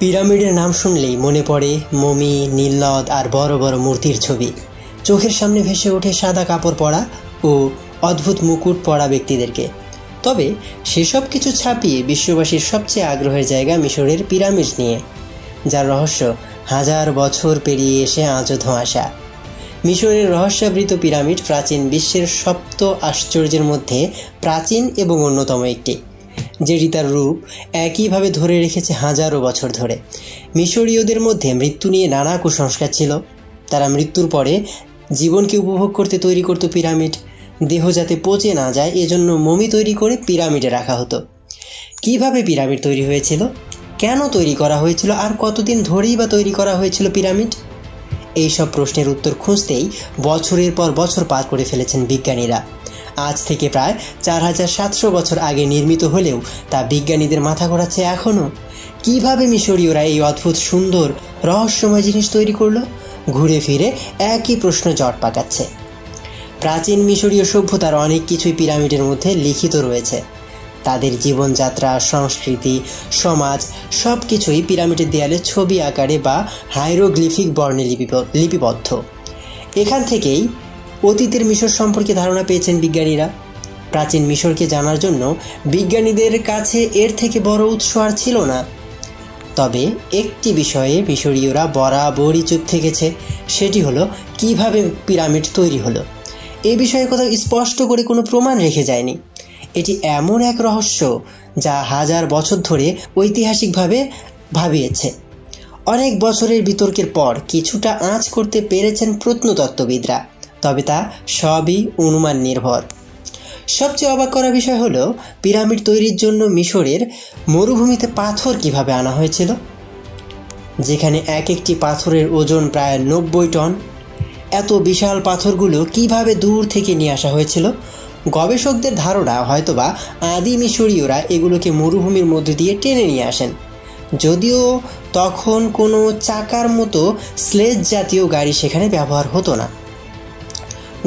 পিরামিডের নাম শুনলেই মনে পড়ে মমি, নীলনদ আর বড় বড় মূর্তির ছবি। চোখের সামনে ভেসে ওঠে সাদা কাপড় পরা ও অদ্ভুত মুকুট পরা ব্যক্তিদেরকে। তবে সেসব কিছু ছাপিয়ে বিশ্ববাসীর সবচেয়ে আগ্রহের জায়গা মিশরের পিরামিড নিয়ে, যার রহস্য হাজার বছর পেরিয়ে এসে আজও ধোঁয়াশা। মিশরের রহস্যাবৃত পিরামিড প্রাচীন বিশ্বের সপ্ত আশ্চর্যের মধ্যে প্রাচীন এবং অন্যতম একটি, যেটি তার রূপ একইভাবে ধরে রেখেছে হাজারো বছর ধরে। মিশরীয়দের মধ্যে মৃত্যু নিয়ে নানা কুসংস্কার ছিল। তারা মৃত্যুর পরে জীবনকে উপভোগ করতে তৈরি করত পিরামিড। দেহ যাতে পচে না যায় এজন্য মমি তৈরি করে পিরামিডে রাখা হতো। কিভাবে পিরামিড তৈরি হয়েছিল, কেন তৈরি করা হয়েছিল, আর কতদিন ধরেই বা তৈরি করা হয়েছিল পিরামিড, এই সব প্রশ্নের উত্তর খুঁজতেই বছরের পর বছর পার করে ফেলেছেন বিজ্ঞানীরা। আজ থেকে প্রায় 4700 বছর আগে নির্মিত হলেও তা বিজ্ঞানীদের মাথা ঘোরাচ্ছে এখনও। কিভাবে মিশরীয়রা এই অদ্ভুত সুন্দর রহস্যময় জিনিস তৈরি করলো? ঘুরে ফিরে একই প্রশ্ন জট পাকাচ্ছে। প্রাচীন মিশরীয় সভ্যতার অনেক কিছুই পিরামিডের মধ্যে লিখিত রয়েছে। তাদের জীবনযাত্রা, সংস্কৃতি, সমাজ সব কিছুই পিরামিডের দেয়ালে ছবি আকারে বা হাইরোগ্লিফিক বর্ণে লিপিবদ্ধ। এখান থেকেই অতীতের মিশর সম্পর্কে ধারণা পেয়েছেন বিজ্ঞানীরা। প্রাচীন মিশরকে জানার জন্য বিজ্ঞানীদের কাছে এর থেকে বড় উৎস আর ছিল না। তবে একটি বিষয়ে মিশরীয়রা বরাবরই চুপ থেকেছে, সেটি হলো কিভাবে পিরামিড তৈরি হলো। এই বিষয়ে কোথাও স্পষ্ট করে কোনো প্রমাণ রেখে যায়নি। এটি এমন এক রহস্য যা হাজার বছর ধরে ঐতিহাসিকভাবে ভাবিয়েছে। অনেক বছরের বিতর্কের পর কিছুটা আঁচ করতে পেরেছেন প্রত্নতত্ত্ববিদরা, তবে তা সবই অনুমান নির্ভর। সবচেয়ে অবাক করা বিষয় হলো পিরামিড তৈরির জন্য মিশরের মরুভূমিতে পাথর কিভাবে আনা হয়েছিল, যেখানে এক একটি পাথরের ওজন প্রায় 90 টন। এত বিশাল পাথরগুলো কিভাবে দূর থেকে নিয়ে আসা হয়েছিল? গবেষকদের ধারণা হয়তোবা আদি মিশরীয়রা এগুলোকে মরুভূমির মধ্যে দিয়ে টেনে নিয়ে আসেন, যদিও তখন কোনো চাকার মতো স্লেজ জাতীয় গাড়ি সেখানে ব্যবহার হতো না।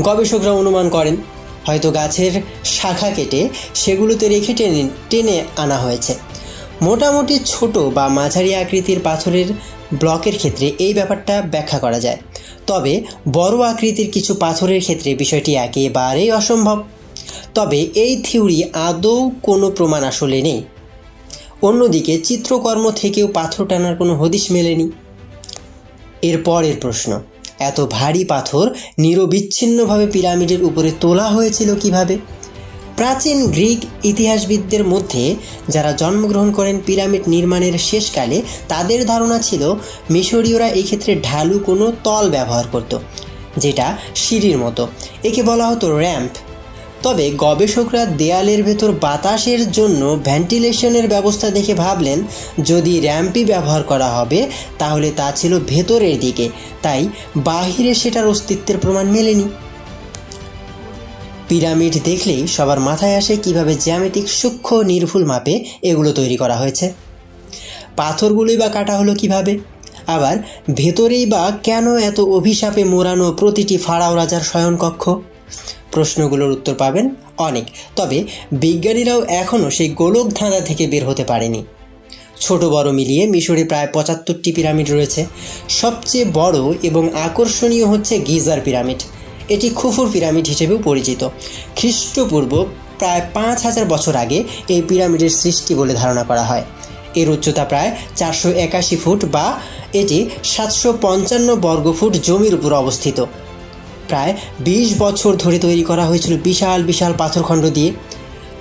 গবেষকরা অনুমান করেন হয়তো গাছের শাখা কেটে সেগুলোতে রেখে টেনে আনা হয়েছে। মোটামুটি ছোট বা মাঝারি আকৃতির পাথরের ব্লকের ক্ষেত্রে এই ব্যাপারটা ব্যাখ্যা করা যায়, তবে বড় আকৃতির কিছু পাথরের ক্ষেত্রে বিষয়টি একেবারেই অসম্ভব। তবে এই থিওরি আদৌ কোনো প্রমাণ আসলে নেই। অন্যদিকে চিত্রকর্ম থেকেও পাথর টানার কোনো হদিশ মেলেনি। এরপরের প্রশ্ন, এত ভারী পাথর নিরবিচ্ছিন্নভাবে পিরামিডের উপরে তোলা হয়েছিল কিভাবে? প্রাচীন গ্রিক ইতিহাসবিদদের মধ্যে যারা জন্মগ্রহণ করেন পিরামিড নির্মাণের শেষকালে, তাদের ধারণা ছিল মিশরীয়রা এই ক্ষেত্রে ঢালু কোনো তল ব্যবহার করত, যেটা সিঁড়ির মতো। একে বলা হতো র্যাম্প। তবে গবেষকরা দেয়ালের ভেতর বাতাসের জন্য ভেন্টিলেশনের ব্যবস্থা দেখে ভাবলেন যদি র্যাম্পই ব্যবহার করা হবে তাহলে তা ছিল ভেতরের দিকে, তাই বাহিরে সেটার অস্তিত্বের প্রমাণ মেলেনি। পিরামিড দেখলেই সবার মাথায় আসে কিভাবে জ্যামিতিক সূক্ষ্ম নির্ভুল মাপে এগুলো তৈরি করা হয়েছে। পাথরগুলোই বা কাটা হলো কিভাবে? আবার ভেতরেই বা কেন এত অভিশাপে মোড়ানো প্রতিটি ফারাও রাজার শয়নকক্ষ? প্রশ্নগুলোর উত্তর পাবেন অনেক, তবে বিজ্ঞানীরাও এখনও সেই গোলক ধাঁধা থেকে বের হতে পারেনি। ছোট বড় মিলিয়ে মিশরে প্রায় 75টি পিরামিড রয়েছে। সবচেয়ে বড় এবং আকর্ষণীয় হচ্ছে গিজার পিরামিড। এটি খুফুর পিরামিড হিসেবেও পরিচিত। খ্রিস্টপূর্ব প্রায় 5000 বছর আগে এই পিরামিডের সৃষ্টি বলে ধারণা করা হয়। এর উচ্চতা প্রায় 481 ফুট বা এটি 755 বর্গফুট জমির উপর অবস্থিত। প্রায় 20 বছর ধরে তৈরি করা হয়েছিল বিশাল বিশাল পাথরখণ্ড দিয়ে।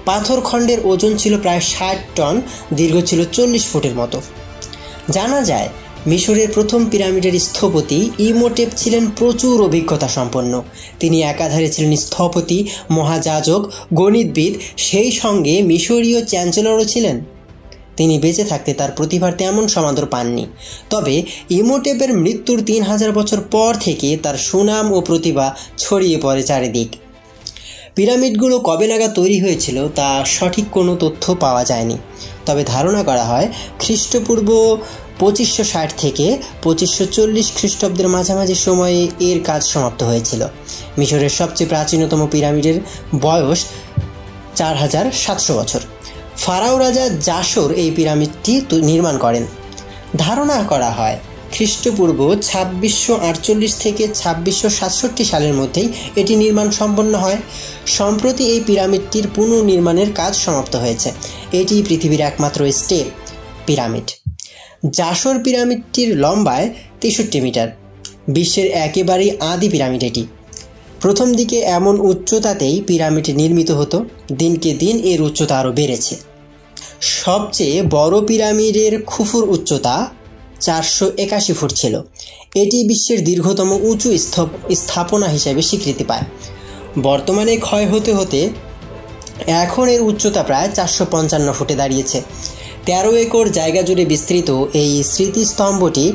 পাথরখণ্ডের ওজন ছিল প্রায় 60 টন, দীর্ঘ ছিল 40 ফুটের মতো। জানা যায় মিশরের প্রথম পিরামিডের স্থপতি ইমোটেপ ছিলেন প্রচুর অভিজ্ঞতা সম্পন্ন। তিনি একাধারে ছিলেন স্থপতি, মহাযাজক, গণিতবিদ, সেই সঙ্গে মিশরীয় চ্যান্সেলরও ছিলেন। তিনি বেঁচে থাকতে তার প্রতিভার তেমন সমাদর পাননি। তবে ইমোটেপের মৃত্যুর 3000 বছর পর থেকে তার সুনাম ও প্রতিভা ছড়িয়ে পড়ে চারিদিক। পিরামিডগুলো কবে নাগাদ তৈরি হয়েছিল তা সঠিক কোনো তথ্য পাওয়া যায়নি, তবে ধারণা করা হয় খ্রিস্টপূর্ব 2560 থেকে 2540 খ্রিস্টাব্দের মাঝামাঝি সময়ে এর কাজ সমাপ্ত হয়েছিল। মিশরের সবচেয়ে প্রাচীনতম পিরামিডের বয়স 4700 বছর। ফারাও রাজা জাসর এই পিরামিডটি নির্মাণ করেন। ধারণা করা হয় খ্রিস্টপূর্ব ২৬৪৮ থেকে ২৬৬৭ সালের মধ্যেই এটি নির্মাণ সম্পন্ন হয়। সম্প্রতি এই পিরামিডটির পুনর্নির্মাণের কাজ সমাপ্ত হয়েছে। এটি পৃথিবীর একমাত্র স্টেপ পিরামিড। জাসর পিরামিডটির লম্বায় ৬৩ মিটার। বিশ্বের একেবারেই আদি পিরামিড এটি। প্রথম দিকে এমন উচ্চতাতেই পিরামিড নির্মিত হতো, দিনকে দিন এর উচ্চতা আরও বেড়েছে। সবচেয়ে বড় পিরামিডের খুফুর উচ্চতা ৪৮১ ফুট ছিল। এটি বিশ্বের দীর্ঘতম উঁচু স্থাপনা হিসেবে স্বীকৃতি পায়। বর্তমানে ক্ষয় হতে হতে এখন এর উচ্চতা প্রায় ৪৫৫ ফুটে দাঁড়িয়েছে। ১৩ একর জায়গা জুড়ে বিস্তৃত এই স্মৃতিস্তম্ভটি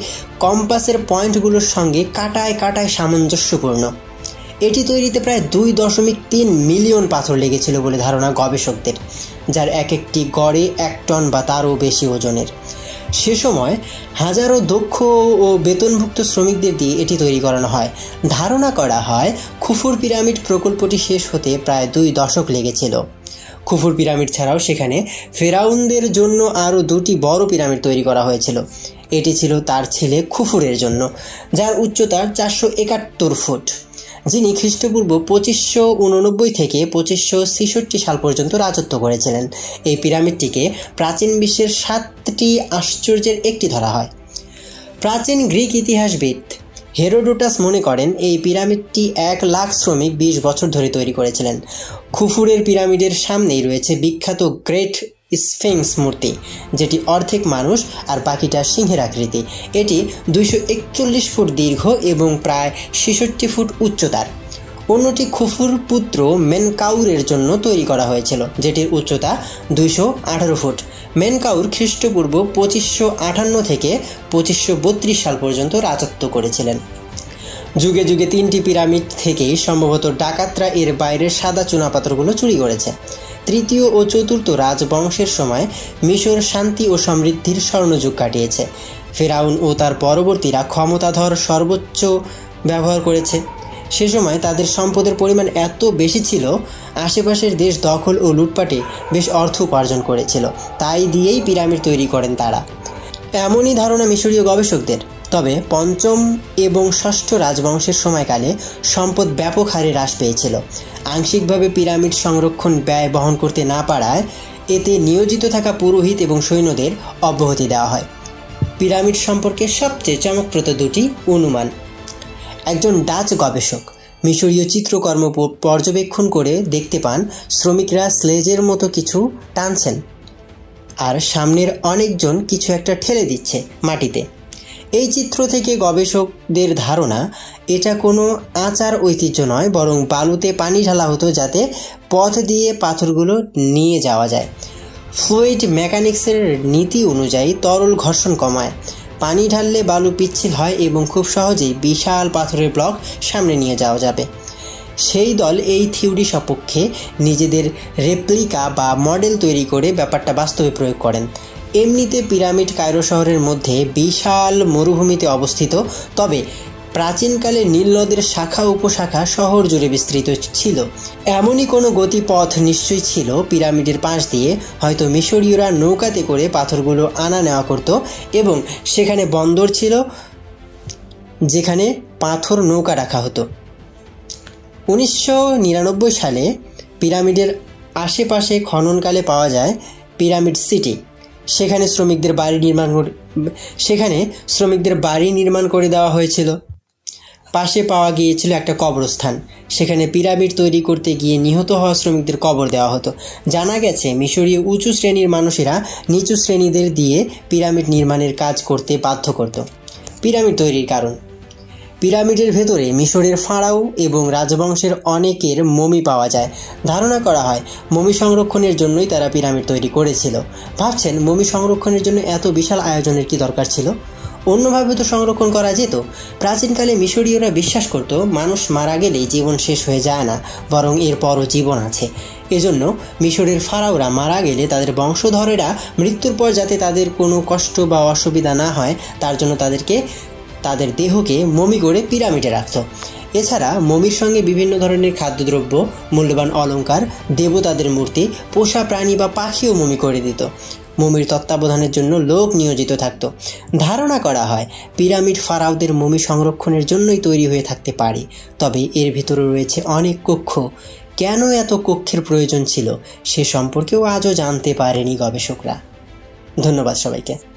কম্পাসের পয়েন্টগুলোর সঙ্গে কাটায় কাটায় সামঞ্জস্যপূর্ণ। এটি তৈরিতে প্রায় ২.৩ মিলিয়ন পাথর লেগেছিল বলে ধারণা গবেষকদের, যার এক একটি গড়ে ১ টন বা তারও বেশি ওজনের। সে সময় হাজারো দক্ষ ও বেতনভুক্ত শ্রমিকদের দিয়ে এটি তৈরি করানো হয়। ধারণা করা হয় খুফুর পিরামিড প্রকল্পটি শেষ হতে প্রায় ২ দশক লেগেছিল। খুফুর পিরামিড ছাড়াও সেখানে ফেরাউনদের জন্য আরও ২টি বড় পিরামিড তৈরি করা হয়েছিল। এটি ছিল তার ছেলে খুফুরের জন্য, যার উচ্চতা ৪৭১ ফুট, যিনি খ্রিস্টপূর্ব ২৫৮৯ থেকে ২৫৬৬ সাল পর্যন্ত রাজত্ব করেছিলেন। এই পিরামিডটিকে প্রাচীন বিশ্বের ৭টি আশ্চর্যের একটি ধরা হয়। প্রাচীন গ্রিক ইতিহাসবিদ হেরোডোটাস মনে করেন এই পিরামিডটি ১,০০,০০০ শ্রমিক ২০ বছর ধরে তৈরি করেছিলেন। খুফুরের পিরামিডের সামনেই রয়েছে বিখ্যাত গ্রেট স্ফিংস মূর্তি, যেটি অর্ধেক মানুষ আর বাকিটা সিংহের আকৃতি। এটি ২৪১ ফুট দীর্ঘ এবং প্রায় ৬৬ ফুট উচ্চতার। অন্যটি খুফুর পুত্র মেনকাউরের জন্য তৈরি করা হয়েছিল, যেটির উচ্চতা ২১৮ ফুট। মেনকাউর খ্রিস্টপূর্ব ২৫৫৮ থেকে ২৫৩২ সাল পর্যন্ত রাজত্ব করেছিলেন। যুগে যুগে ৩টি পিরামিড থেকেই সম্ভবত ডাকাতরা এর বাইরের সাদা চুনাপাথরগুলো চুরি করেছে। তৃতীয় ও চতুর্থ রাজবংশের সময় মিশর শান্তি ও সমৃদ্ধির স্বর্ণযুগ কাটিয়েছে। ফেরাউন ও তার পরবর্তীরা ক্ষমতাধর সর্বোচ্চ ব্যবহার করেছে। সে সময় তাদের সম্পদের পরিমাণ এত বেশি ছিল, আশেপাশের দেশ দখল ও লুটপাটে বেশ অর্থ উপার্জন করেছিল। তাই দিয়েই পিরামিড তৈরি করেন তারা, এমনই ধারণা মিশরীয় গবেষকদের। তবে পঞ্চম এবং ষষ্ঠ রাজবংশের সময়কালে সম্পদ ব্যাপক হারে হ্রাস পেয়েছিল। আংশিকভাবে পিরামিড সংরক্ষণ ব্যয় বহন করতে না পারায় এতে নিয়োজিত থাকা পুরোহিত এবং সৈন্যদের অব্যাহতি দেওয়া হয়। পিরামিড সম্পর্কে সবচেয়ে চমকপ্রদ 2টি অনুমান। একজন ডাচ গবেষক মিশরীয় চিত্রকর্ম পর্যবেক্ষণ করে দেখতে পান শ্রমিকরা স্লেজের মতো কিছু টানছেন আর সামনের অনেকজন কিছু একটা ঠেলে দিচ্ছে মাটিতে। এই চিত্র থেকে গবেষকদের ধারণা এটা কোনো আচার ঐতিহ্য নয়, বরং বালুতে পানি ঢালা হতো যাতে পথ দিয়ে পাথরগুলো নিয়ে যাওয়া যায়। ফ্লুইড মেকানিক্সের নীতি অনুযায়ী তরল ঘর্ষণ কমায়, পানি ঢাললে বালু পিচ্ছিল হয় এবং খুব সহজেই বিশাল পাথরের ব্লক সামনে নিয়ে যাওয়া যাবে। সেই দল এই থিওরি সপক্ষে নিজেদের রেপ্লিকা বা মডেল তৈরি করে ব্যাপারটা বাস্তবে প্রয়োগ করেন। এমনিতে পিরামিড কায়রো শহরের মধ্যে বিশাল মরুভূমিতে অবস্থিত, তবে প্রাচীনকালে নীল নদের শাখা উপশাখা শহর জুড়ে বিস্তৃত ছিল। এমনই কোনো গতিপথ নিশ্চয়ই ছিল পিরামিডের পাশ দিয়ে। হয়তো মিশরীয়রা নৌকাতে করে পাথরগুলো আনা নেওয়া করত এবং সেখানে বন্দর ছিল যেখানে পাথর নৌকা রাখা হতো। ১৯৯৯ সালে পিরামিডের আশেপাশে খননকালে পাওয়া যায় পিরামিড সিটি। সেখানে শ্রমিকদের বাড়ি নির্মাণ করে দেওয়া হয়েছিল। পাশে পাওয়া গিয়েছিল একটা কবরস্থান, সেখানে পিরামিড তৈরি করতে গিয়ে নিহত হওয়া শ্রমিকদের কবর দেওয়া হতো। জানা গেছে মিশরীয় উঁচু শ্রেণীর মানুষেরা নিচু শ্রেণীদের দিয়ে পিরামিড নির্মাণের কাজ করতে বাধ্য করত। পিরামিড তৈরির কারণ। পিরামিডের ভেতরে মিশরের ফারাও এবং রাজবংশের অনেকের মমি পাওয়া যায়। ধারণা করা হয় মমি সংরক্ষণের জন্যই তারা পিরামিড তৈরি করেছিল। ভাবছেন মমি সংরক্ষণের জন্য এত বিশাল আয়োজনের কি দরকার ছিল? অন্যভাবে তো সংরক্ষণ করা যেত। প্রাচীনকালে মিশরীয়রা বিশ্বাস করত মানুষ মারা গেলেই জীবন শেষ হয়ে যায় না, বরং এরপরও জীবন আছে। এজন্য মিশরের ফারাওরা মারা গেলে তাদের বংশধরেরা মৃত্যুর পর যাতে তাদের কোনো কষ্ট বা অসুবিধা না হয় তার জন্য তাদের দেহকে মমি করে পিরামিডে রাখত। এছাড়া মমির সঙ্গে বিভিন্ন ধরনের খাদ্যদ্রব্য, মূল্যবান অলংকার, দেবতাদের মূর্তি, পোষা প্রাণী বা পাখিও মমি করে দিত। মমির তত্ত্বাবধানের জন্য লোক নিয়োজিত থাকত। ধারণা করা হয় পিরামিড ফারাওদের মমি সংরক্ষণের জন্যই তৈরি হয়ে থাকতে পারে। তবে এর ভিতরে রয়েছে অনেক কক্ষ। কেন এত কক্ষের প্রয়োজন ছিল সে সম্পর্কেও আজও জানতে পারেনি গবেষকরা। ধন্যবাদ সবাইকে।